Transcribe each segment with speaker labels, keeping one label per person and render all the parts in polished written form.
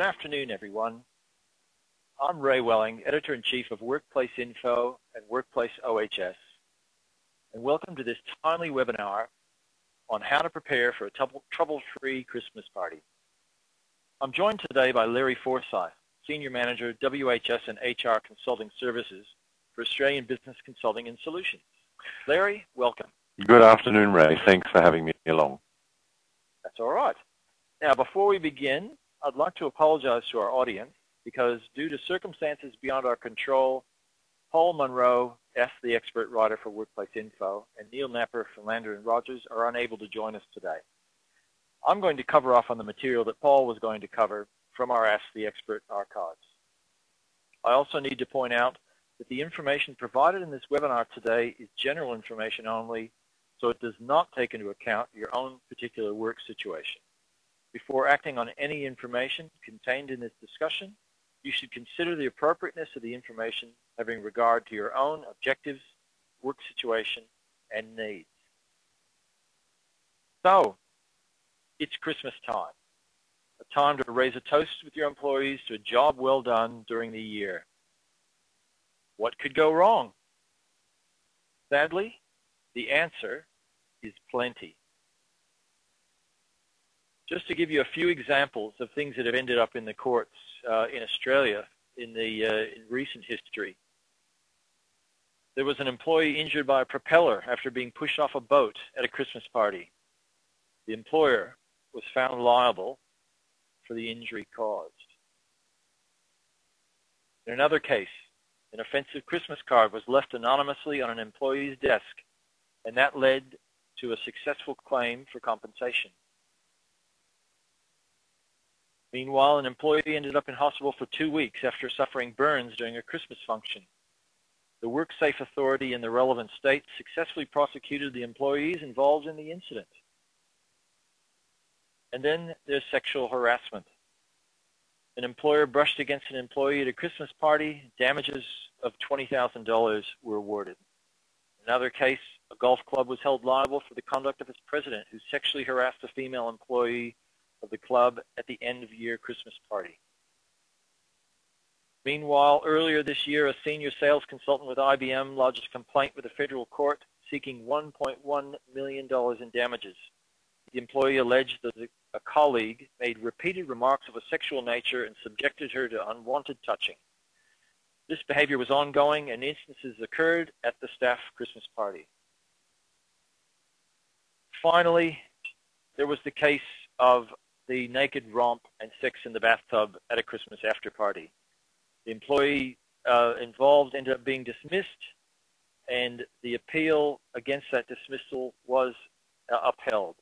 Speaker 1: afternoon, everyone. I'm Ray Welling, Editor-in-Chief of Workplace Info and Workplace OHS, and welcome to this timely webinar on how to prepare for a trouble-free Christmas party. I'm joined today by Larry Forsyth, Senior Manager, WHS and HR Consulting Services for Australian Business Consulting and Solutions. Larry, welcome.
Speaker 2: Good afternoon, Ray. Thanks for having me along.
Speaker 1: That's all right. Now, before we begin, I'd like to apologize to our audience because due to circumstances beyond our control, Paul Munro, the expert writer for Workplace Info, and Neil Napper from Lander & Rogers are unable to join us today. I'm going to cover off on the material that Paul was going to cover from our Ask the Expert archives. I also need to point out that the information provided in this webinar today is general information only, so it does not take into account your own particular work situation. Before acting on any information contained in this discussion, you should consider the appropriateness of the information having regard to your own objectives, work situation, and needs. So, it's Christmas time, a time to raise a toast with your employees to a job well done during the year. What could go wrong? Sadly, the answer is plenty. Just to give you a few examples of things that have ended up in the courts in Australia in recent history. There was an employee injured by a propeller after being pushed off a boat at a Christmas party. The employer was found liable for the injury caused. In another case, an offensive Christmas card was left anonymously on an employee's desk, and that led to a successful claim for compensation. Meanwhile, an employee ended up in hospital for 2 weeks after suffering burns during a Christmas function. The WorkSafe Authority in the relevant state successfully prosecuted the employees involved in the incident. And then there's sexual harassment. An employer brushed against an employee at a Christmas party. Damages of $20,000 were awarded. In another case, a golf club was held liable for the conduct of its president, who sexually harassed a female employee of the club at the end-of-year Christmas party. Meanwhile, earlier this year, a senior sales consultant with IBM lodged a complaint with a federal court seeking $1.1 million in damages. The employee alleged that a colleague made repeated remarks of a sexual nature and subjected her to unwanted touching. This behavior was ongoing, and instances occurred at the staff Christmas party. Finally, there was the case of the naked romp and sex in the bathtub at a Christmas after party. The employee involved ended up being dismissed, and the appeal against that dismissal was upheld.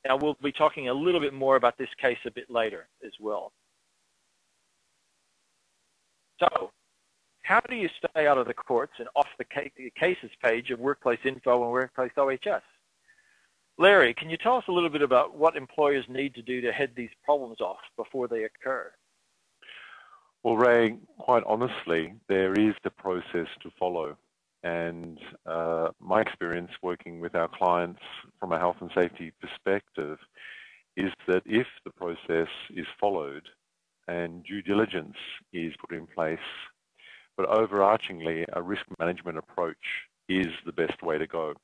Speaker 1: Now, we'll be talking a little bit more about this case a bit later as well. So, how do you stay out of the courts and off the cases page of Workplace Info and Workplace OHS? Larry, can you tell us a little bit about what employers need to do to head these problems off before they occur?
Speaker 2: Well, Ray, quite honestly, there is the process to follow. And my experience working with our clients from a health and safety perspective is that if the process is followed and due diligence is put in place, but overarchingly a risk management approach is the best way to go.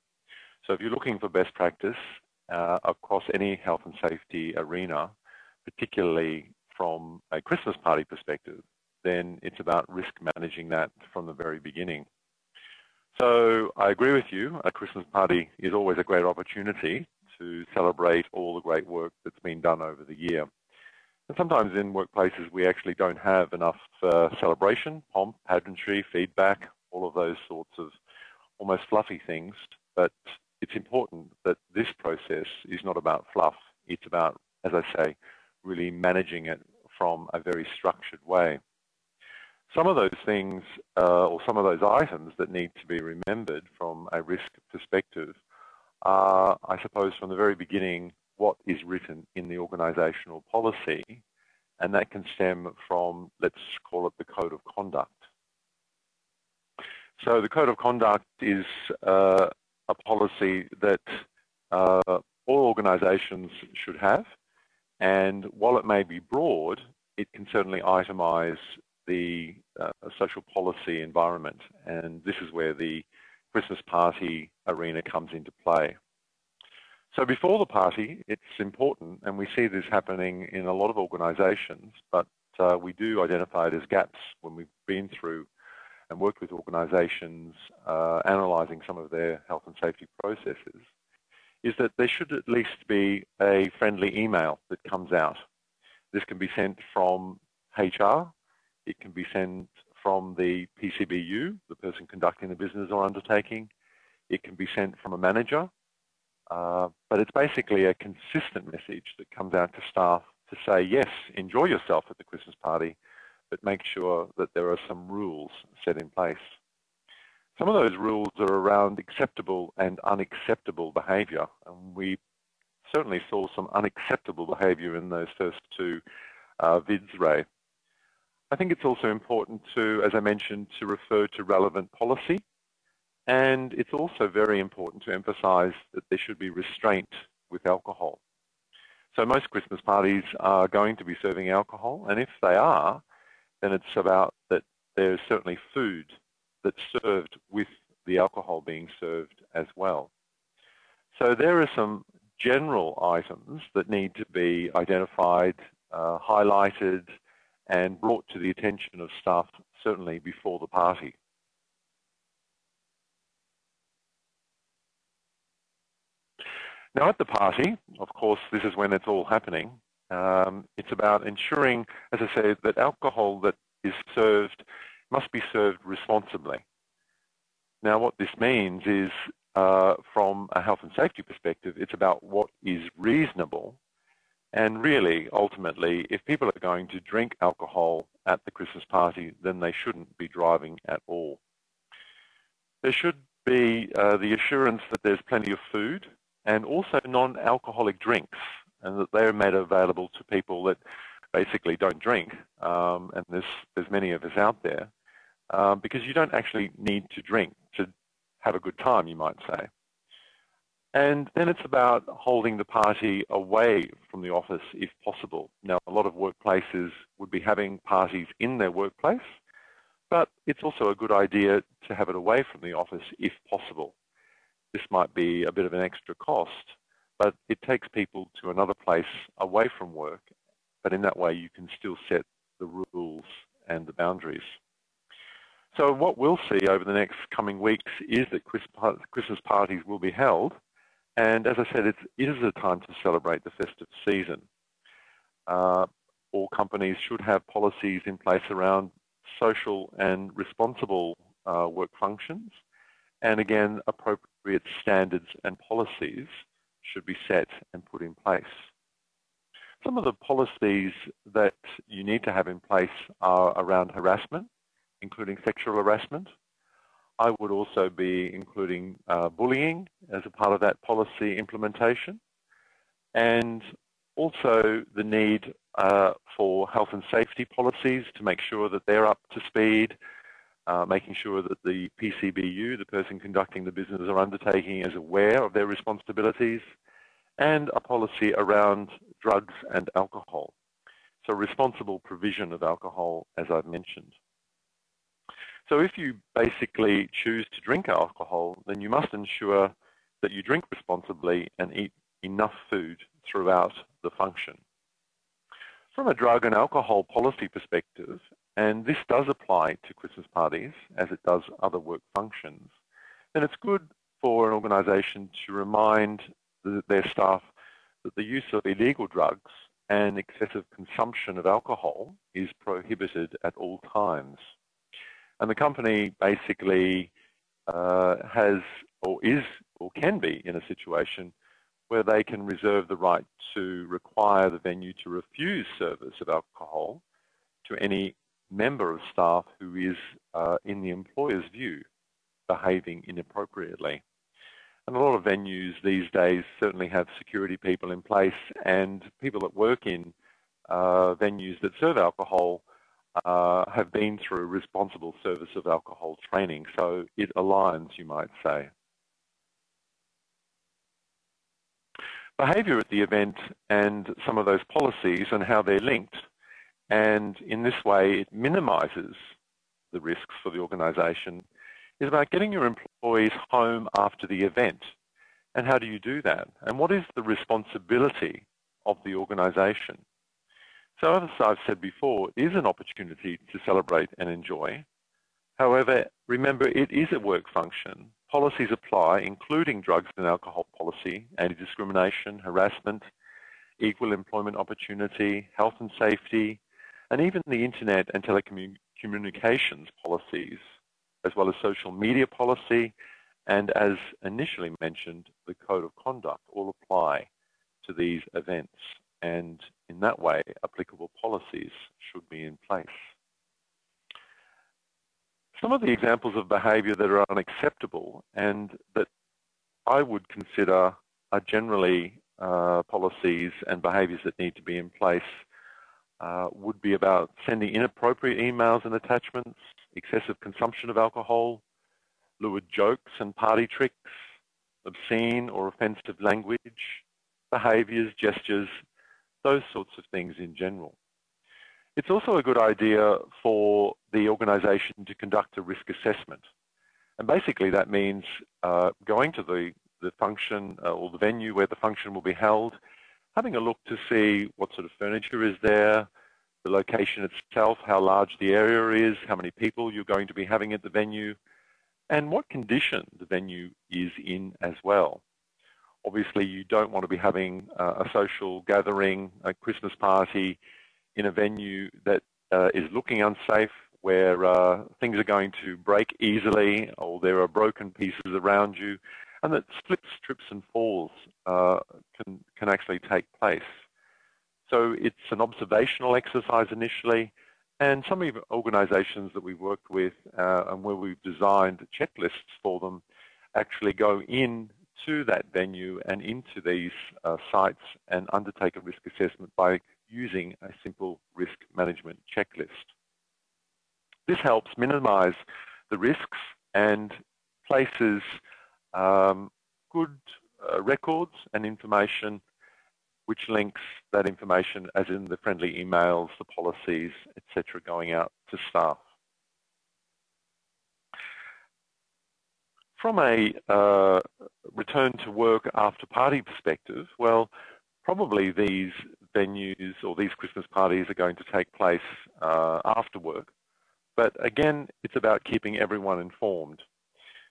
Speaker 2: So if you're looking for best practice across any health and safety arena, particularly from a Christmas party perspective, then it's about risk managing that from the very beginning. So I agree with you, a Christmas party is always a great opportunity to celebrate all the great work that's been done over the year. And sometimes in workplaces we actually don't have enough celebration, pomp, pageantry, feedback, all of those sorts of almost fluffy things, but it's important that this process is not about fluff. It's about, as I say, really managing it from a very structured way. Some of those things, or some of those items that need to be remembered from a risk perspective are, I suppose, from the very beginning, what is written in the organisational policy, and that can stem from, let's call it the Code of Conduct. So the Code of Conduct is a policy that all organisations should have, and while it may be broad, it can can certainly itemize the social policy environment, and this is where the Christmas party arena comes into play. So before the party, it's important, and we see this happening in a lot of organisations, but we do identify it as gaps when we've been through and worked with organisations analysing some of their health and safety processes, is that there should at least be a friendly email that comes out. This can be sent from HR, it can be sent from the PCBU, the person conducting the business or undertaking, it can be sent from a manager, but it's basically a consistent message that comes out to staff to say, yes, enjoy yourself at the Christmas party, but make sure that there are some rules set in place. Some of those rules are around acceptable and unacceptable behaviour, and we certainly saw some unacceptable behaviour in those first two vids, Ray. I think it's also important to, as I mentioned, to refer to relevant policy, and it's also very important to emphasise that there should be restraint with alcohol. So most Christmas parties are going to be serving alcohol, and if they are, then it's about that there's certainly food that's served with the alcohol being served as well. So there are some general items that need to be identified, highlighted, and brought to the attention of staff, certainly before the party. Now at the party, of course, this is when it's all happening. It's about ensuring, as I said, that alcohol that is served must be served responsibly. Now what this means is, from a health and safety perspective, it's about what is reasonable. And really, ultimately, if people are going to drink alcohol at the Christmas party, then they shouldn't be driving at all. There should be the assurance that there's plenty of food and also non-alcoholic drinks, and that they're made available to people that basically don't drink, and there's many of us out there, because you don't actually need to drink to have a good time, you might say. And then it's about holding the party away from the office if possible. Now, a lot of workplaces would be having parties in their workplace, but it's also a good idea to have it away from the office if possible. This might be a bit of an extra cost, but it takes people to another place away from work, but in that way you can still set the rules and the boundaries. So what we'll see over the next coming weeks is that Christmas parties will be held, and as I said, it is a time to celebrate the festive season. All companies should have policies in place around social and responsible work functions, and again, appropriate standards and policies should be set and put in place. Some of the policies that you need to have in place are around harassment, including sexual harassment. I would also be including bullying as a part of that policy implementation, and also the need for health and safety policies to make sure that they're up to speed, making sure that the PCBU, the person conducting the business or undertaking, is aware of their responsibilities, and a policy around drugs and alcohol. So responsible provision of alcohol, as I've mentioned. So if you basically choose to drink alcohol, then you must ensure that you drink responsibly and eat enough food throughout the function. From a drug and alcohol policy perspective, and this does apply to Christmas parties as it does other work functions, then it's good for an organisation to remind their staff that the use of illegal drugs and excessive consumption of alcohol is prohibited at all times. And the company basically has or is or can be in a situation where they can reserve the right to require the venue to refuse service of alcohol to any member of staff who is, in the employer's view, behaving inappropriately. And a lot of venues these days certainly have security people in place, and people that work in venues that serve alcohol have been through responsible service of alcohol training, so it aligns, you might say. Behaviour at the event and some of those policies and how they're linked and in this way it minimises the risks for the organisation, is about getting your employees home after the event. And how do you do that? And what is the responsibility of the organisation? So as I've said before, it is an opportunity to celebrate and enjoy. However, remember, it is a work function. Policies apply, including drugs and alcohol policy, anti-discrimination, harassment, equal employment opportunity, health and safety, and even the internet and telecommunications policies, as well as social media policy, and as initially mentioned, the code of conduct all apply to these events. And in that way, applicable policies should be in place. Some of the examples of behaviour that are unacceptable and that I would consider are generally policies and behaviours that need to be in place would be about sending inappropriate emails and attachments, excessive consumption of alcohol, lurid jokes and party tricks, obscene or offensive language, behaviours, gestures, those sorts of things in general. It's also a good idea for the organisation to conduct a risk assessment. And basically that means going to the function or the venue where the function will be held, having a look to see what sort of furniture is there, the location itself, how large the area is, how many people you're going to be having at the venue, and what condition the venue is in as well. Obviously, you don't want to be having a social gathering, a Christmas party, in a venue that is looking unsafe, where things are going to break easily, or there are broken pieces around you, and that slips, trips and falls can actually take place. So it's an observational exercise initially, and some of the organisations that we've worked with and where we've designed checklists for them actually go in to that venue and into these sites and undertake a risk assessment by using a simple risk management checklist. This helps minimise the risks and places good records and information which links that information, as in the friendly emails, the policies, etc., going out to staff. From a return to work after party perspective, well, probably these venues or these Christmas parties are going to take place after work. But again, it's about keeping everyone informed.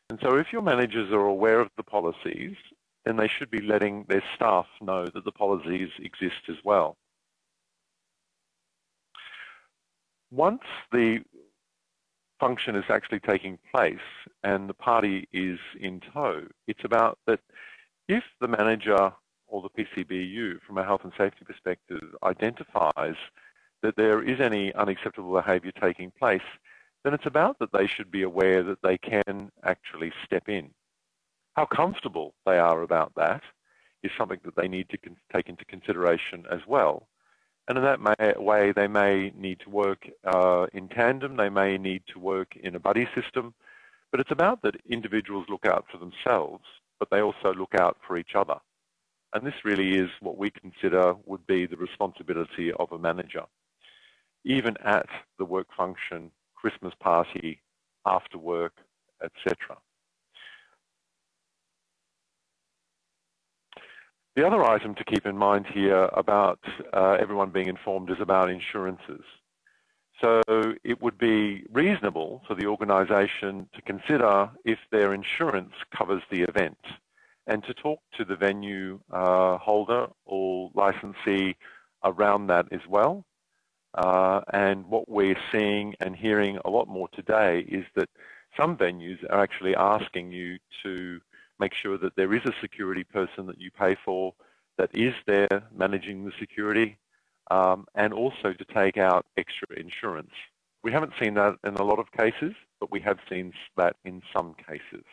Speaker 2: And so if your managers are aware of the policies, then they should be letting their staff know that the policies exist as well. Once the function is actually taking place and the party is in tow, it's about that if the manager or the PCBU, from a health and safety perspective, identifies that there is any unacceptable behaviour taking place, then it's about that they should be aware that they can actually step in. How comfortable they are about that is something that they need to take into consideration as well. And in that way, they may need to work in tandem, they may need to work in a buddy system, but it's about that individuals look out for themselves, but they also look out for each other. And this really is what we consider would be the responsibility of a manager, even at the work function, Christmas party, after work, etc. The other item to keep in mind here about everyone being informed is about insurances. So it would be reasonable for the organisation to consider if their insurance covers the event and to talk to the venue holder or licensee around that as well. And what we're seeing and hearing a lot more today is that some venues are actually asking you to make sure that there is a security person that you pay for that is there managing the security, and also to take out extra insurance. We haven't seen that in a lot of cases, but we have seen that in some cases.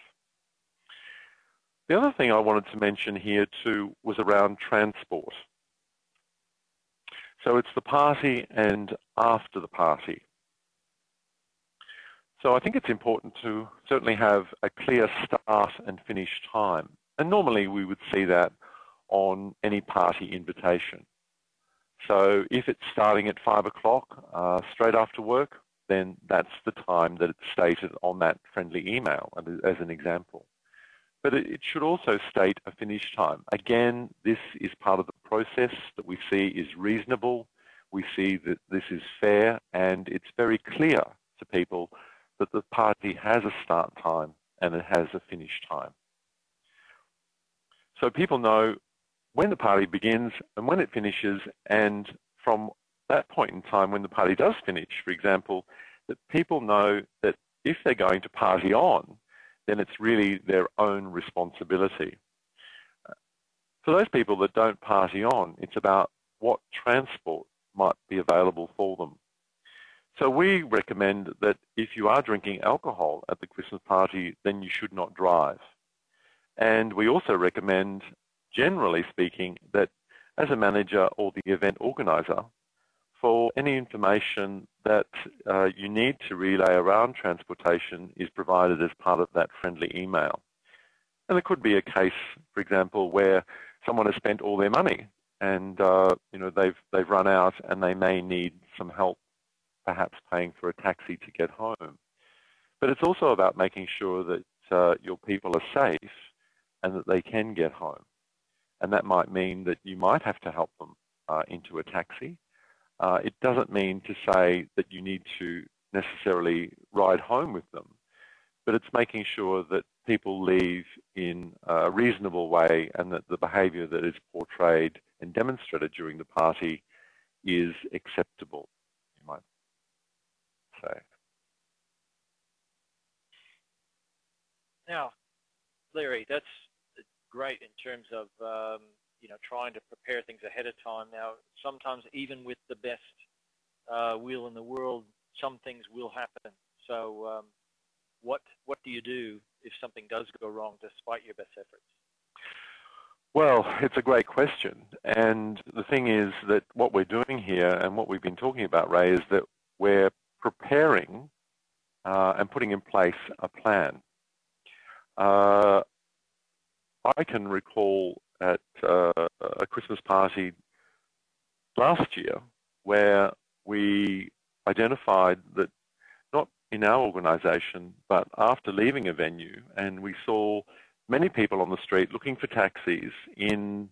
Speaker 2: The other thing I wanted to mention here too was around transport. So it's the party and after the party. So I think it's important to certainly have a clear start and finish time. And normally we would see that on any party invitation. So if it's starting at 5 o'clock straight after work, then that's the time that it's stated on that friendly email as an example. But it should also state a finish time. Again, this is part of the process that we see is reasonable. We see that this is fair, and it's very clear to people that the party has a start time and it has a finish time. So people know when the party begins and when it finishes, and from that point in time when the party does finish, for example, that people know that if they're going to party on, then it's really their own responsibility. For those people that don't party on, it's about what transport might be available for them. So we recommend that if you are drinking alcohol at the Christmas party, then you should not drive. And we also recommend, generally speaking, that as a manager or the event organizer, for any information that you need to relay around transportation is provided as part of that friendly email. And there could be a case, for example, where someone has spent all their money and they've run out and they may need some help, perhaps paying for a taxi to get home. But it's also about making sure that your people are safe and that they can get home. And that might mean that you might have to help them into a taxi. It doesn't mean to say that you need to necessarily ride home with them, but it's making sure that people leave in a reasonable way and that the behaviour that is portrayed and demonstrated during the party is acceptable, you might say.
Speaker 1: Now, Larry, that's great in terms of trying to prepare things ahead of time. Now, sometimes even with the best will in the world, some things will happen. So what do you do if something does go wrong despite your best efforts?
Speaker 2: Well, it's a great question. And the thing is that what we're doing here and what we've been talking about, Ray, is that we're preparing and putting in place a plan. I can recall at a Christmas party last year where we identified that, not in our organisation, but after leaving a venue, and we saw many people on the street looking for taxis in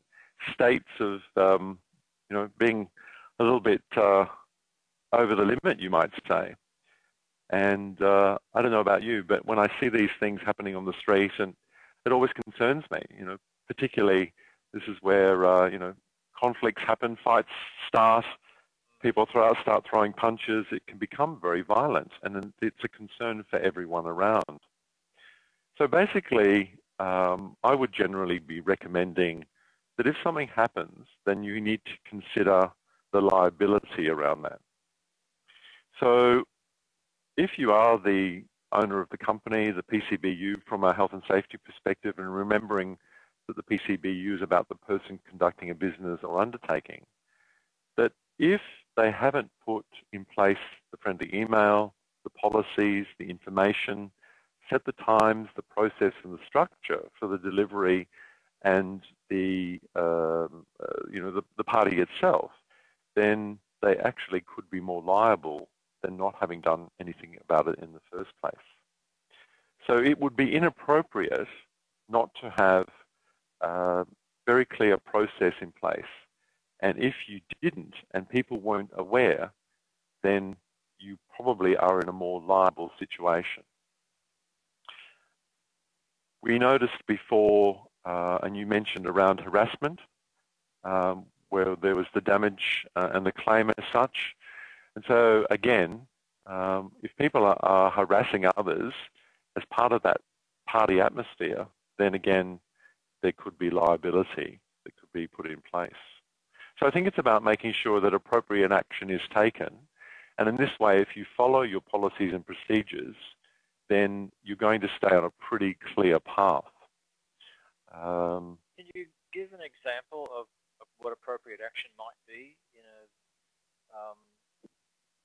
Speaker 2: states of, being a little bit over the limit, you might say. And I don't know about you, but when I see these things happening on the street, and it always concerns me, particularly this is where, conflicts happen, fights start, people start throwing punches, it can become very violent, and it's a concern for everyone around. So basically, I would generally be recommending that if something happens, then you need to consider the liability around that. So if you are the owner of the company, the PCBU, from a health and safety perspective, and remembering that the PCBU is about the person conducting a business or undertaking, that if they haven't put in place the friendly email, the policies, the information, set the times, the process, and the structure for the delivery and the party itself, then they actually could be more liable than not having done anything about it in the first place. So it would be inappropriate not to have a very clear process in place. And if you didn't and people weren't aware, then you probably are in a more liable situation. We noticed before, and you mentioned around harassment, where there was the damage and the claim as such. And so again, if people are harassing others as part of that party atmosphere, then again, there could be liability that could be put in place. So I think it's about making sure that appropriate action is taken. And in this way, if you follow your policies and procedures, then you're going to stay on a pretty clear path.
Speaker 1: Can you give an example of what appropriate action might be?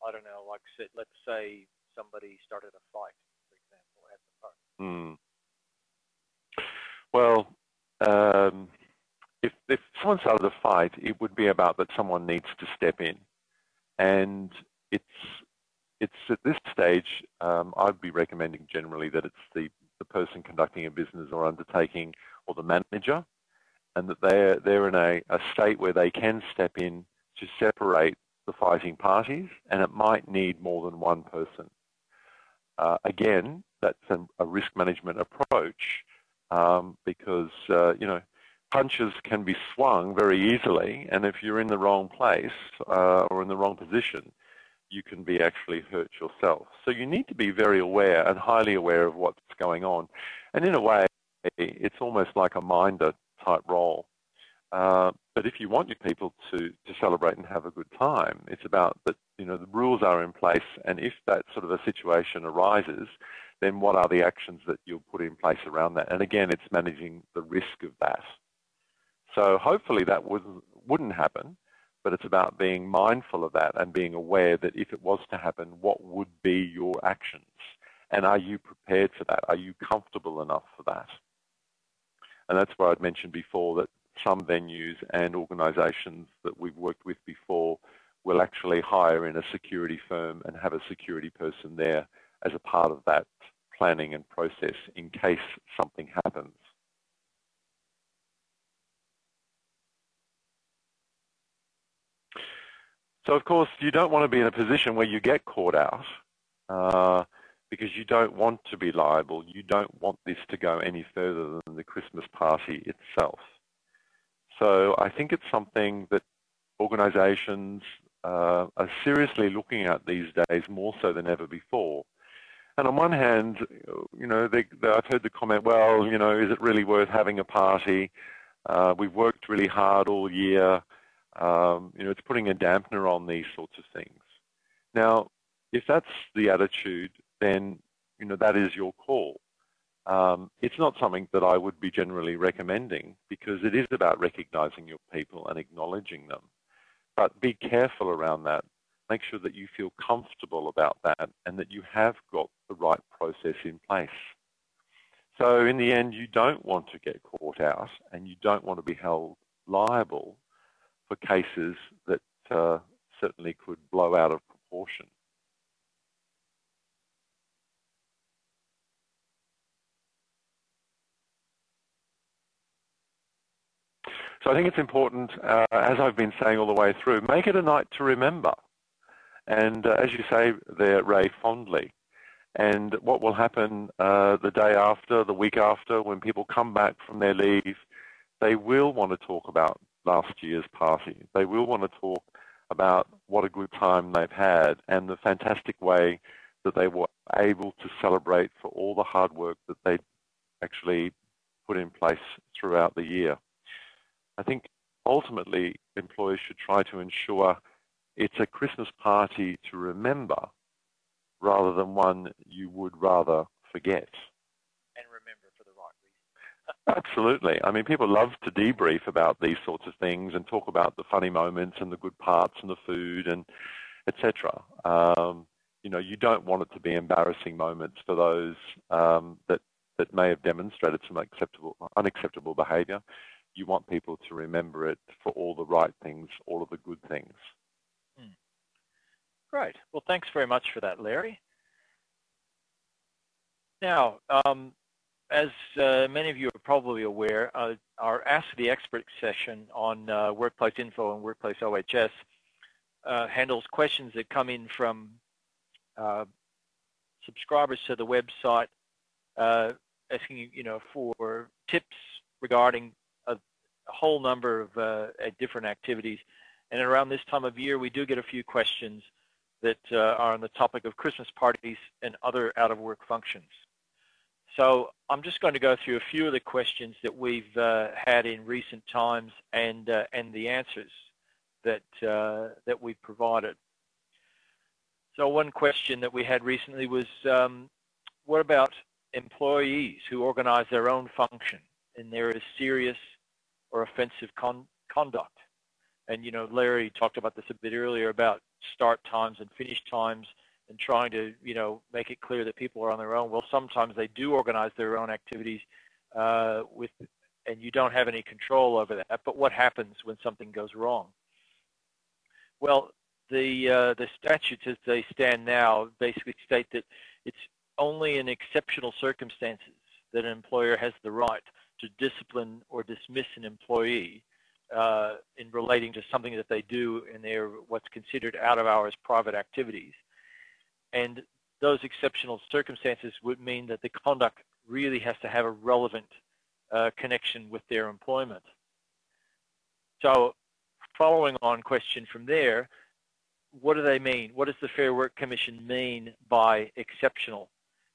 Speaker 1: I don't know, like let's say somebody started a fight, for example, at the park.
Speaker 2: Well, if someone started a fight, it would be about that someone needs to step in. And it's at this stage, I'd be recommending generally that it's the person conducting a business or undertaking, or the manager, and that they're in a state where they can step in to separate the fighting parties, and it might need more than one person. Again, that's a risk management approach, because punches can be swung very easily, and if you're in the wrong place or in the wrong position, you can be actually hurt yourself. So you need to be very aware and highly aware of what's going on. And in a way, it's almost like a minder type role. But if you want your people to celebrate and have a good time, it's about that, the rules are in place, and if that sort of a situation arises, then what are the actions that you'll put in place around that? And again, it's managing the risk of that. So hopefully that wouldn't happen, but it's about being mindful of that and being aware that if it was to happen, what would be your actions? And are you prepared for that? Are you comfortable enough for that? And that's where I'd mentioned before that some venues and organisations that we've worked with before will actually hire in a security firm and have a security person there as a part of that planning and process in case something happens. So, of course, you don't want to be in a position where you get caught out because you don't want to be liable. You don't want this to go any further than the Christmas party itself. So I think it's something that organisations are seriously looking at these days, more so than ever before. And on one hand, I've heard the comment, well, is it really worth having a party? We've worked really hard all year. It's putting a dampener on these sorts of things. Now, if that's the attitude, then, that is your call. It's not something that I would be generally recommending, because it is about recognising your people and acknowledging them. But be careful around that. Make sure that you feel comfortable about that and that you have got the right process in place. So in the end, you don't want to get caught out, and you don't want to be held liable for cases that certainly could blow out of proportion. So I think it's important, as I've been saying all the way through, make it a night to remember. And as you say there, Ray, fondly. And what will happen the day after, the week after, when people come back from their leave, they will want to talk about last year's party. They will want to talk about what a good time they've had and the fantastic way that they were able to celebrate for all the hard work that they actually put in place throughout the year. I think ultimately employers should try to ensure it's a Christmas party to remember rather than one you would rather forget.
Speaker 1: And remember for the right reason.
Speaker 2: Absolutely. I mean, people love to debrief about these sorts of things and talk about the funny moments and the good parts and the food and etc. You don't want it to be embarrassing moments for those that may have demonstrated some unacceptable behaviour. You want people to remember it for all the right things, all of the good things.
Speaker 1: Great. Well, thanks very much for that, Larry. Now, as many of you are probably aware, our Ask the Expert session on Workplace Info and Workplace OHS handles questions that come in from subscribers to the website, asking for tips regarding a whole number of different activities. And around this time of year, we do get a few questions that are on the topic of Christmas parties and other out-of-work functions. So I'm just going to go through a few of the questions that we've had in recent times and the answers that we've provided. So one question that we had recently was, what about employees who organize their own function and there is serious or offensive conduct? And, Larry talked about this a bit earlier about start times and finish times and trying to, make it clear that people are on their own. Well, sometimes they do organize their own activities with and you don't have any control over that. But what happens when something goes wrong? Well, the statutes as they stand now basically state that it's only in exceptional circumstances that an employer has the right to discipline or dismiss an employee in relating to something that they do in their what's considered out-of-hours private activities. And those exceptional circumstances would mean that the conduct really has to have a relevant connection with their employment. So following on question from there, what do they mean? What does the Fair Work Commission mean by exceptional?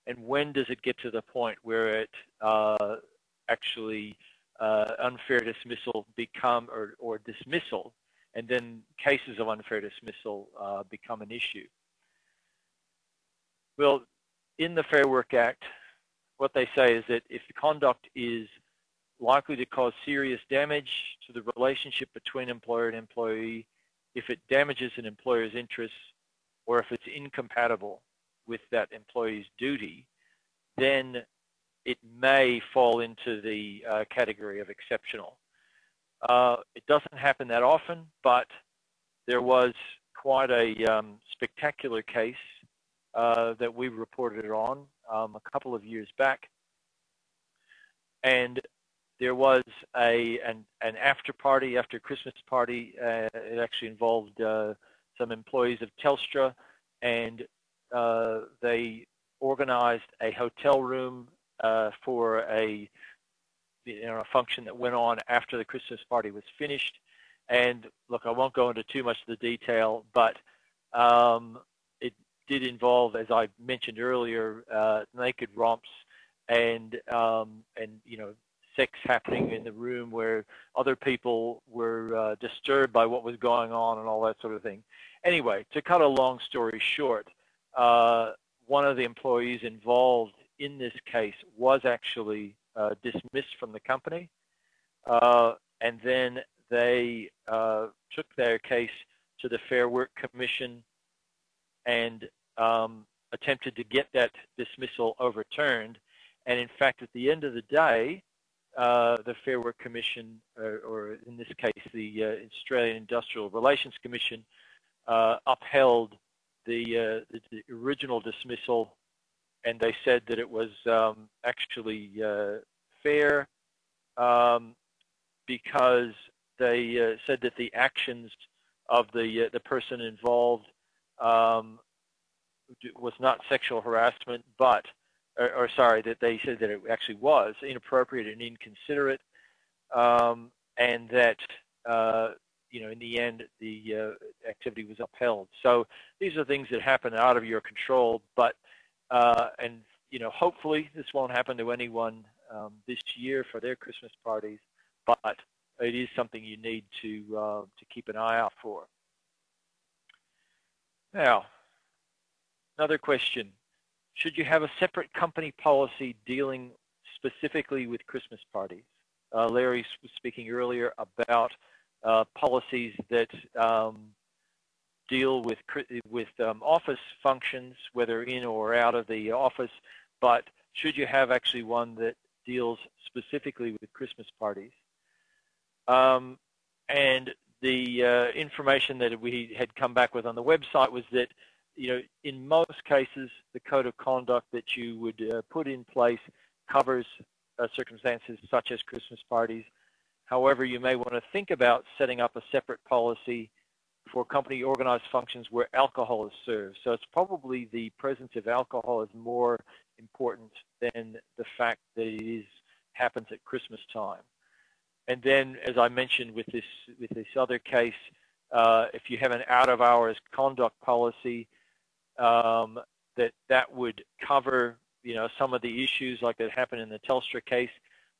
Speaker 1: And when does it get to the point where it actually unfair dismissal become, or dismissal, and then cases of unfair dismissal become an issue? Well, in the Fair Work Act, what they say is that if the conduct is likely to cause serious damage to the relationship between employer and employee, if it damages an employer's interests, or if it's incompatible with that employee's duty, then it may fall into the category of exceptional. It doesn't happen that often, but there was quite a spectacular case that we reported on a couple of years back, and there was an after party, after Christmas party. It actually involved some employees of Telstra, and they organized a hotel room for a function that went on after the Christmas party was finished. And look, I won't go into too much of the detail, but it did involve, as I mentioned earlier, naked romps and sex happening in the room where other people were disturbed by what was going on and all that sort of thing. Anyway, to cut a long story short, one of the employees involved in this case was actually dismissed from the company, and then they took their case to the Fair Work Commission and attempted to get that dismissal overturned. And in fact, at the end of the day, the Fair Work Commission, or in this case, the Australian Industrial Relations Commission, upheld the original dismissal, and they said that it was actually fair because they said that the actions of the person involved was not sexual harassment, but that they said that it actually was inappropriate and inconsiderate, and that in the end the activity was upheld. So these are things that happen out of your control, but hopefully this won't happen to anyone this year for their Christmas parties, but it is something you need to keep an eye out for. Now, another question. Should you have a separate company policy dealing specifically with Christmas parties? Larry was speaking earlier about policies that deal with office functions, whether in or out of the office, but should you have actually one that deals specifically with Christmas parties? And the information that we had come back with on the website was that in most cases, the code of conduct that you would put in place covers circumstances such as Christmas parties. However, you may want to think about setting up a separate policy for company organized functions where alcohol is served. So it's probably the presence of alcohol is more important than the fact that it happens at Christmas time. And then, as I mentioned with this other case, if you have an out-of-hours conduct policy, that would cover some of the issues like that happened in the Telstra case,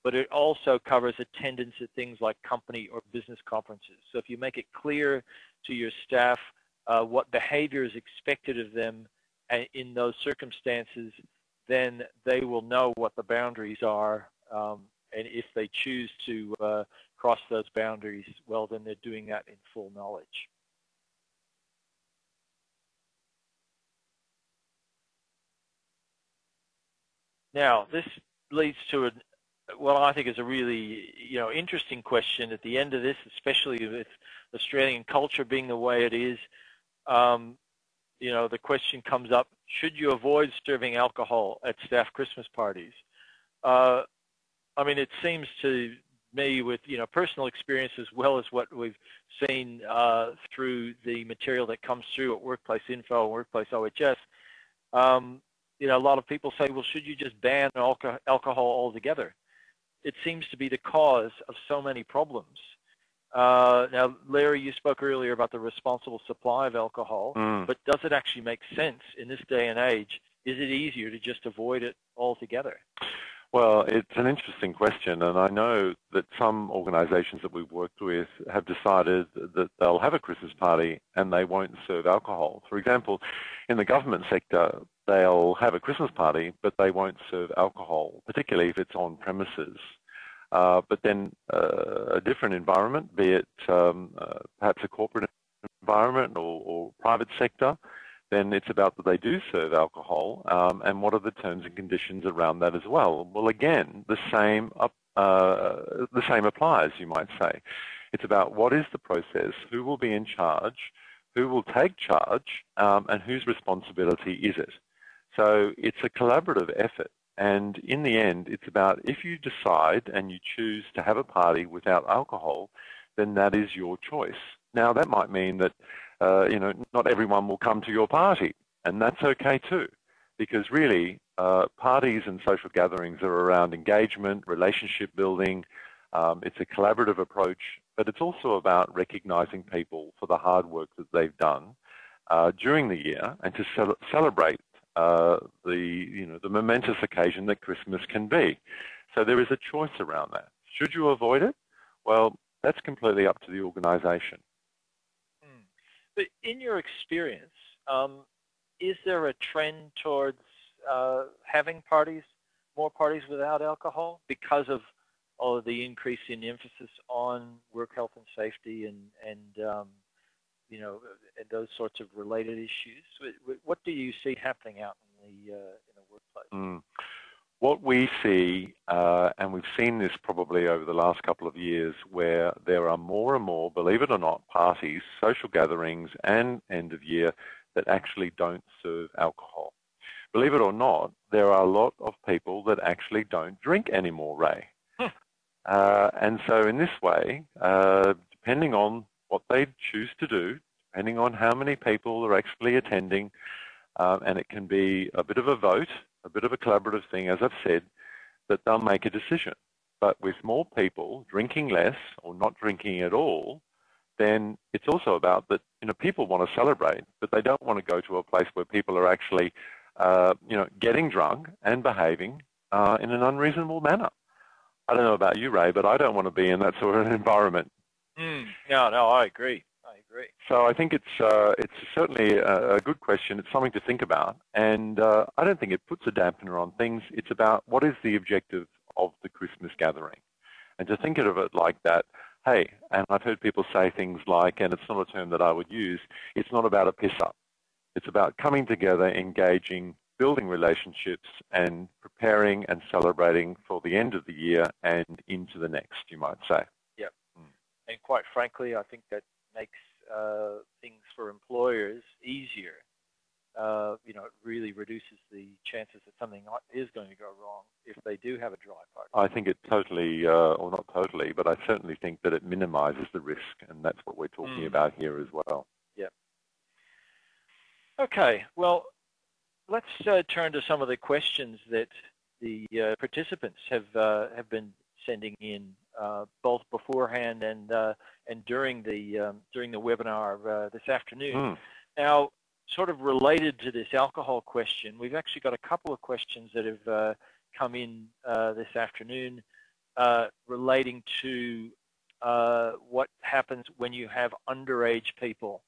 Speaker 1: but it also covers attendance at things like company or business conferences. So if you make it clear to your staff what behavior is expected of them in those circumstances, then they will know what the boundaries are, and if they choose to cross those boundaries, well, then they're doing that in full knowledge. Now, this leads to what I think is a really, interesting question at the end of this, especially with Australian culture being the way it is. The question comes up, should you avoid serving alcohol at staff Christmas parties? It seems to me with, personal experience as well as what we've seen through the material that comes through at Workplace Info and Workplace OHS, a lot of people say, well, should you just ban alcohol altogether? It seems to be the cause of so many problems. Now, Larry, you spoke earlier about the responsible supply of alcohol, but does it actually make sense in this day and age? Is it easier to just avoid it altogether?
Speaker 2: Well, it's an interesting question, and I know that some organisations that we've worked with have decided that they'll have a Christmas party and they won't serve alcohol. For example, in the government sector, they'll have a Christmas party, but they won't serve alcohol, particularly if it's on premises. But then a different environment, be it perhaps a corporate environment or private sector, then it's about that they do serve alcohol, and what are the terms and conditions around that as well? Well, again, the same applies, you might say. It's about what is the process, who will be in charge, who will take charge, and whose responsibility is it? So it's a collaborative effort, and in the end, it's about if you decide and you choose to have a party without alcohol, then that is your choice. Now, that might mean that not everyone will come to your party, and that's okay too, because really parties and social gatherings are around engagement, relationship building. It's a collaborative approach, but it's also about recognizing people for the hard work that they've done during the year, and to celebrate the momentous occasion that Christmas can be. So there is a choice around that. Should you avoid it? Well, that's completely up to the organisation.
Speaker 1: But in your experience, is there a trend towards having more parties without alcohol because of all of the increase in emphasis on work health and safety and those sorts of related issues? What do you see happening out in the workplace?
Speaker 2: What we see, and we've seen this probably over the last couple of years, where there are more and more, believe it or not, parties, social gatherings, and end of year that actually don't serve alcohol. Believe it or not, there are a lot of people that actually don't drink anymore, Ray. And so in this way, depending on what they choose to do, depending on how many people are actually attending, and it can be a bit of a vote, a bit of a collaborative thing, as I've said, that they'll make a decision. But with more people drinking less or not drinking at all, then it's also about that, people want to celebrate, but they don't want to go to a place where people are actually, getting drunk and behaving in an unreasonable manner. I don't know about you, Ray, but I don't want to be in that sort of environment.
Speaker 1: No, I agree.
Speaker 2: So I think it's certainly a good question. It's something to think about, and I don't think it puts a dampener on things. It's about what is the objective of the Christmas gathering, and to think of it like that. Hey, and I've heard people say things like, and it's not a term that I would use, it's not about a piss-up. It's about coming together, engaging, building relationships, and preparing and celebrating for the end of the year and into the next, you might say.
Speaker 1: Yep. And quite frankly, I think that makes things for employers easier. It really reduces the chances that something is going to go wrong if they do have a dry party.
Speaker 2: I think it totally, or not totally, but I certainly think that it minimises the risk, and that's what we're talking about here as well.
Speaker 1: Yep. Okay, well, let's turn to some of the questions that the participants have been sending in, both beforehand and during the webinar this afternoon. Now, sort of related to this alcohol question, we've actually got a couple of questions that have come in this afternoon relating to what happens when you have underage people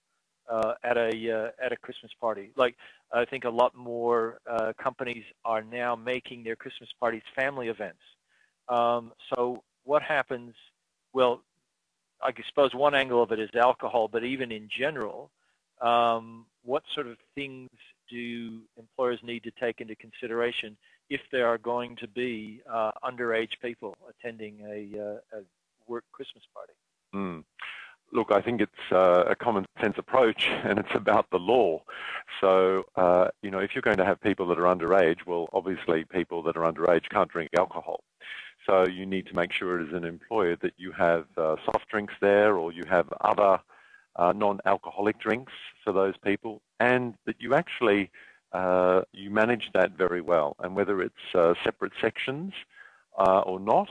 Speaker 1: at a Christmas party. Like, I think a lot more companies are now making their Christmas parties family events. So what happens? Well, I suppose one angle of it is alcohol, but even in general, what sort of things do employers need to take into consideration if there are going to be underage people attending a work Christmas party?
Speaker 2: Look, I think it's a common sense approach, and it's about the law. So, if you're going to have people that are underage, well, obviously people that are underage can't drink alcohol. So you need to make sure as an employer that you have soft drinks there, or you have other non-alcoholic drinks for those people, and that you actually you manage that very well. And whether it's separate sections or not,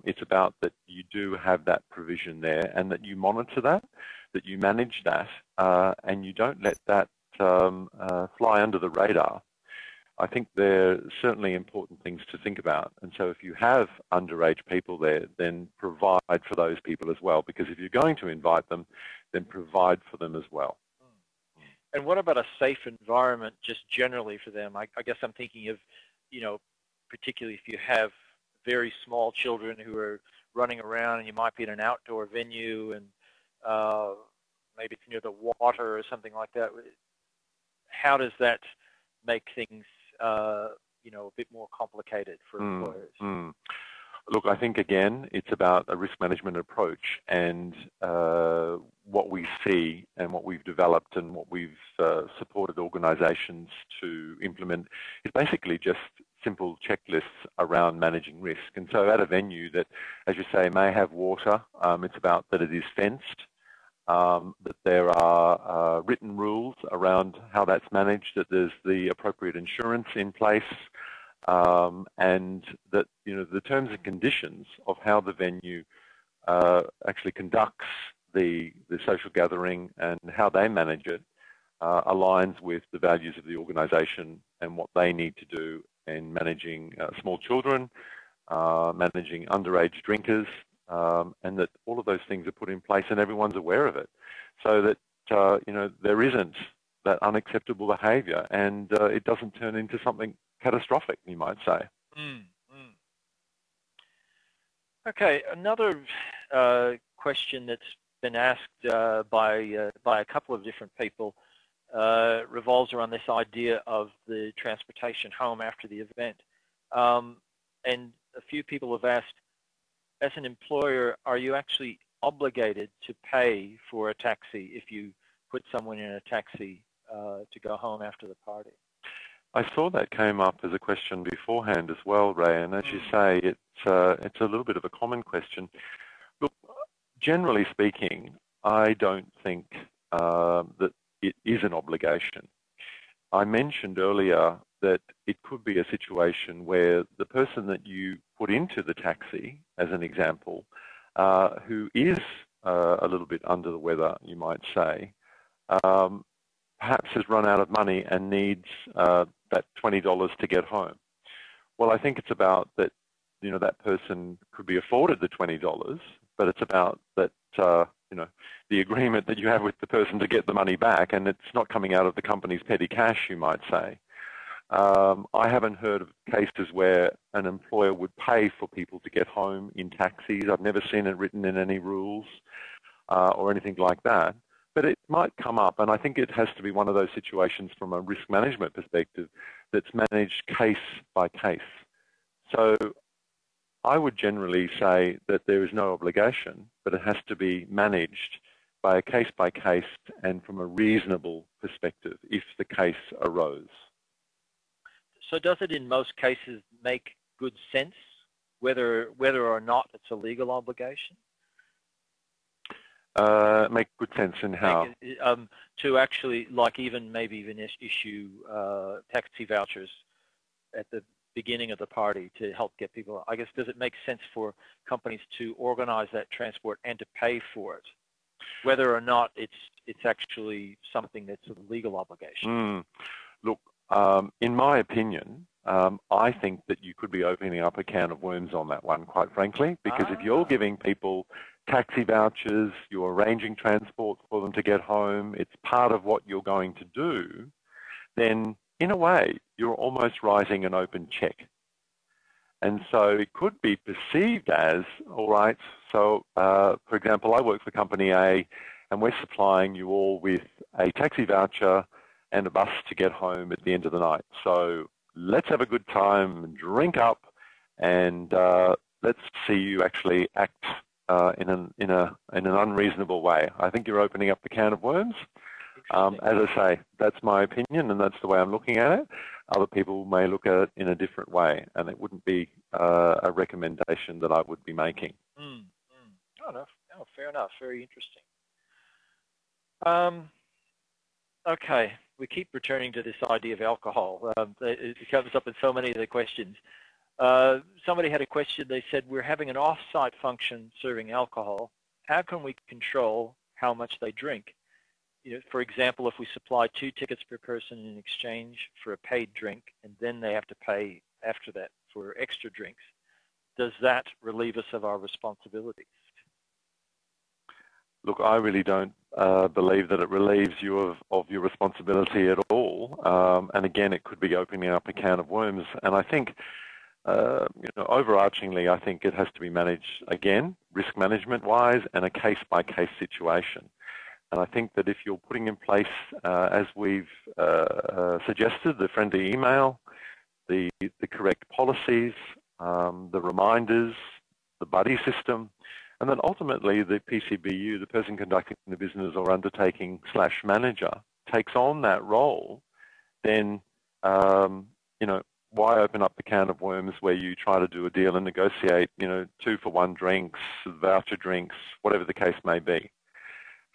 Speaker 2: it's about that you do have that provision there, and that you monitor that you manage that, and you don't let that fly under the radar. I think they're certainly important things to think about. And so if you have underage people there, then provide for those people as well, because if you're going to invite them, then provide for them as well.
Speaker 1: And what about a safe environment just generally for them? I guess I'm thinking of, particularly if you have very small children who are running around, and you might be in an outdoor venue, and maybe it's near the water or something like that. How does that make things, a bit more complicated for employers?
Speaker 2: Look, I think, again, it's about a risk management approach, and what we see and what we've developed and what we've supported organisations to implement is basically just simple checklists around managing risk. And so at a venue that, as you say, may have water, it's about that it is fenced, that there are written rules around how that's managed, that there's the appropriate insurance in place, and that the terms and conditions of how the venue actually conducts the social gathering and how they manage it aligns with the values of the organisation and what they need to do in managing small children, managing underage drinkers, and that all of those things are put in place and everyone's aware of it, so that there isn't that unacceptable behaviour, and it doesn't turn into something catastrophic, you might say.
Speaker 1: Okay, another question that's been asked by a couple of different people revolves around this idea of the transportation home after the event. And a few people have asked, as an employer, are you actually obligated to pay for a taxi if you put someone in a taxi to go home after the party?
Speaker 2: I saw that came up as a question beforehand as well, Ray, and as you say, it's a little bit of a common question. Look, generally speaking, I don't think that it is an obligation. I mentioned earlier that it could be a situation where the person that you put into the taxi, as an example, who is a little bit under the weather, you might say, perhaps has run out of money and needs that $20 to get home. Well, I think it's about that, that person could be afforded the $20, but it's about that, the agreement that you have with the person to get the money back, and it's not coming out of the company's petty cash, you might say. I haven't heard of cases where an employer would pay for people to get home in taxis. I've never seen it written in any rules or anything like that. But it might come up, and I think it has to be one of those situations from a risk management perspective that's managed case by case. So I would generally say that there is no obligation, but it has to be managed by a case by case and from a reasonable perspective if the case arose.
Speaker 1: So does it in most cases make good sense whether or not it's a legal obligation?
Speaker 2: Make good sense in how?
Speaker 1: To actually, maybe even issue taxi vouchers at the beginning of the party to help get people. I guess, does it make sense for companies to organize that transport and to pay for it, whether or not it's actually something that's a legal obligation?
Speaker 2: Look, in my opinion, I think that you could be opening up a can of worms on that one, quite frankly, because if you're giving people taxi vouchers, you're arranging transport for them to get home, it's part of what you're going to do, then in a way, you're almost writing an open check. And so it could be perceived as, all right, so for example, I work for Company A and we're supplying you all with a taxi voucher and a bus to get home at the end of the night. So let's have a good time, drink up, and let's see you actually act in an unreasonable way. I think you're opening up the can of worms. As I say, that's my opinion, and that's the way I'm looking at it. Other people may look at it in a different way, and it wouldn't be a recommendation that I would be making.
Speaker 1: Oh, no, fair enough. Very interesting. Okay, we keep returning to this idea of alcohol. It comes up in so many of the questions. Somebody had a question. They said, we're having an off-site function serving alcohol. How can we control how much they drink? You know, for example, if we supply 2 tickets per person in exchange for a paid drink, and then they have to pay after that for extra drinks, does that relieve us of our responsibilities?
Speaker 2: Look, I really don't believe that it relieves you of your responsibility at all. And again, it could be opening up a can of worms. And I think, overarchingly, I think it has to be managed, again, risk management-wise and a case-by-case situation. And I think that if you're putting in place, as we've suggested, the friendly email, the correct policies, the reminders, the buddy system, and then ultimately the PCBU, the person conducting the business or undertaking / manager, takes on that role, then, why open up the can of worms where you try to do a deal and negotiate, 2-for-1 drinks, voucher drinks, whatever the case may be.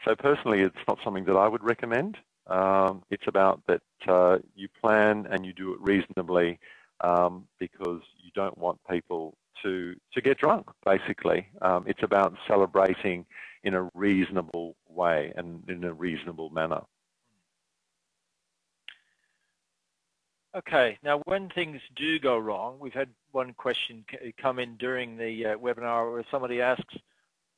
Speaker 2: So personally, it's not something that I would recommend. It's about that you plan and you do it reasonably because you don't want people to get drunk, basically. It's about celebrating in a reasonable way and in a reasonable manner.
Speaker 1: Okay, now when things do go wrong, we've had one question come in during the webinar where somebody asks,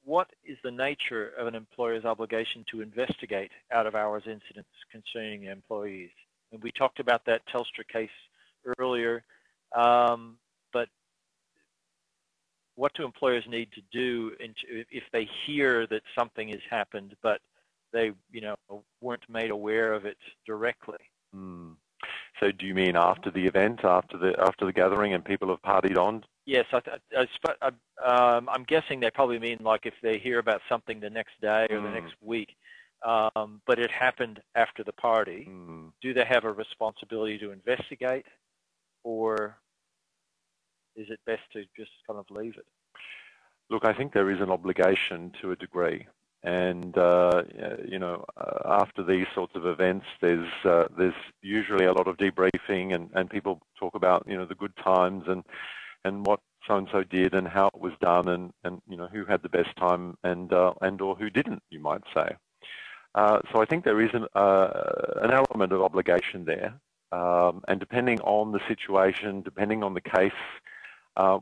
Speaker 1: what is the nature of an employer's obligation to investigate out-of-hours incidents concerning employees? And we talked about that Telstra case earlier, but what do employers need to do if they hear that something has happened, but they, weren't made aware of it directly?
Speaker 2: So do you mean after the event, after the gathering, and people have partied on?
Speaker 1: Yes, I'm guessing they probably mean like if they hear about something the next day or the next week, but it happened after the party. Do they have a responsibility to investigate, or is it best to just kind of leave it?
Speaker 2: Look, I think there is an obligation to a degree. And, after these sorts of events, there's usually a lot of debriefing and people talk about, the good times and what so-and-so did and how it was done and who had the best time and or who didn't, you might say. So I think there is an element of obligation there. And depending on the situation, depending on the case,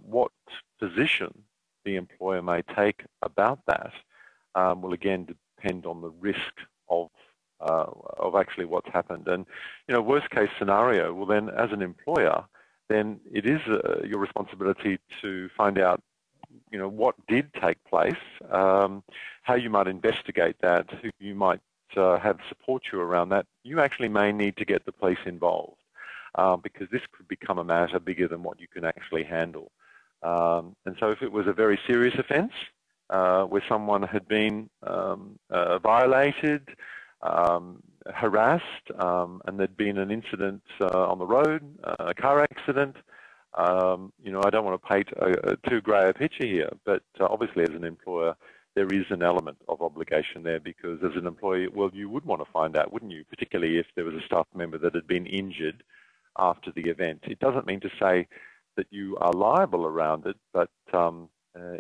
Speaker 2: what position the employer may take about that will again depend on the risk of actually what's happened. And worst case scenario, well then as an employer, then it is your responsibility to find out what did take place, how you might investigate that, who you might have support you around that. You actually may need to get the police involved because this could become a matter bigger than what you can actually handle. And so if it was a very serious offence where someone had been violated, harassed, and there'd been an incident on the road, a car accident, I don't want to paint too grey a picture here, but obviously as an employer, there is an element of obligation there because as an employee, well, you would want to find out, wouldn't you, particularly if there was a staff member that had been injured after the event. It doesn't mean to say that you are liable around it, but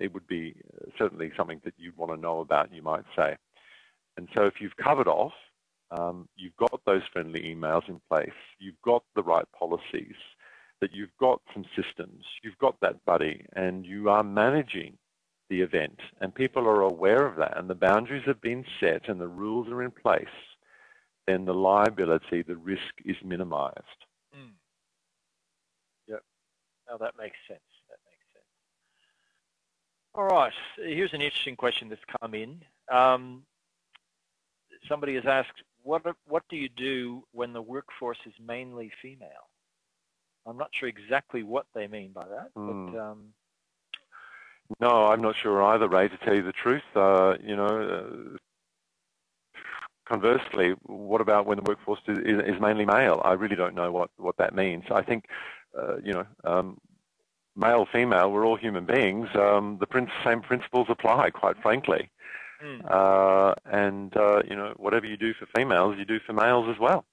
Speaker 2: it would be certainly something that you'd want to know about, you might say. And so if you've covered off, you've got those friendly emails in place, you've got the right policies, that you've got some systems, you've got that buddy, and you are managing the event, and people are aware of that, and the boundaries have been set and the rules are in place, then the liability, the risk is minimized.
Speaker 1: Yep. Now that makes sense. That makes sense. All right. Here's an interesting question that's come in. Somebody has asked, what do you do when the workforce is mainly female? I'm not sure exactly what they mean by that, but
Speaker 2: no, I'm not sure either, Ray, to tell you the truth. Conversely, what about when the workforce is mainly male? I really don't know what that means. I think, male, female, we're all human beings. The same principles apply, quite frankly. And whatever you do for females, you do for males as well.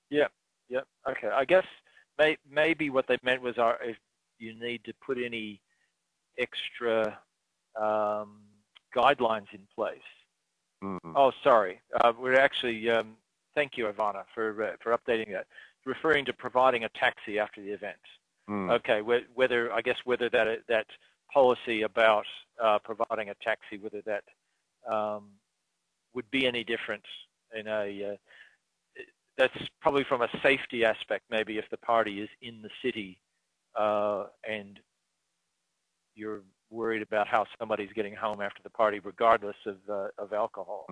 Speaker 1: Yeah. Okay. I guess maybe what they meant was if you need to put any extra guidelines in place. Oh, sorry. We're actually, thank you, Ivana, for updating that. Referring to providing a taxi after the event. Okay, whether that policy about providing a taxi, whether that would be any different in that's probably from a safety aspect, maybe if the party is in the city and you're worried about how somebody's getting home after the party, regardless of alcohol.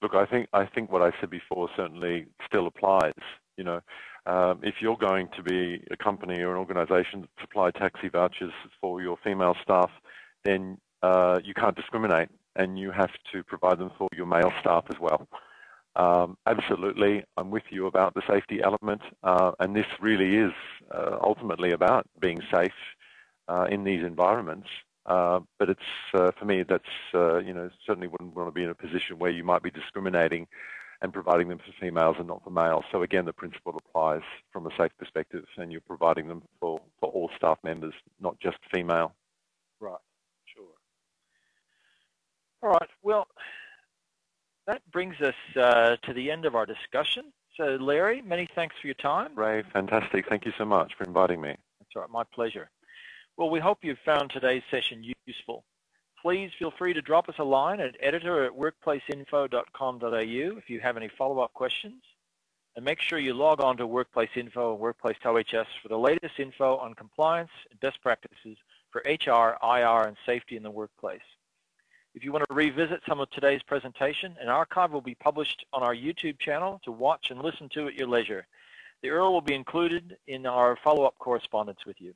Speaker 2: Look, I think what I said before certainly still applies. If you're going to be a company or an organisation that supply taxi vouchers for your female staff, then you can't discriminate, and you have to provide them for your male staff as well. Absolutely, I'm with you about the safety element, and this really is ultimately about being safe in these environments. But it's for me, that's certainly wouldn't want to be in a position where you might be discriminating and providing them for females and not for males. So again, the principle applies from a safe perspective, and you're providing them for all staff members, not just female.
Speaker 1: Right. Sure. All right. Well, that brings us to the end of our discussion. So, Larry, many thanks for your time.
Speaker 2: Ray, fantastic. Thank you so much for inviting me.
Speaker 1: That's all right. My pleasure. Well, we hope you've found today's session useful. Please feel free to drop us a line at editor@workplaceinfo.com.au if you have any follow-up questions. And make sure you log on to Workplace Info and Workplace OHS for the latest info on compliance and best practices for HR, IR, and safety in the workplace. If you want to revisit some of today's presentation, an archive will be published on our YouTube channel to watch and listen to at your leisure. The URL will be included in our follow-up correspondence with you.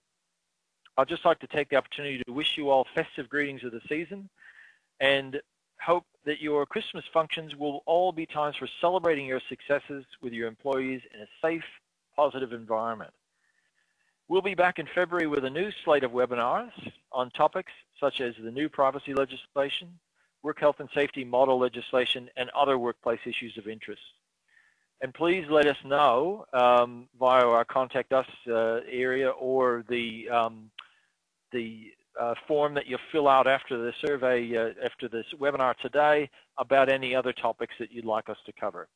Speaker 1: I'd just like to take the opportunity to wish you all festive greetings of the season and hope that your Christmas functions will all be times for celebrating your successes with your employees in a safe, positive environment. We'll be back in February with a new slate of webinars on topics such as the new privacy legislation, work health and safety model legislation, and other workplace issues of interest. And please let us know via our Contact Us area or the form that you'll fill out after the survey, after this webinar today, about any other topics that you'd like us to cover.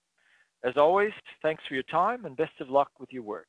Speaker 1: As always, thanks for your time and best of luck with your work.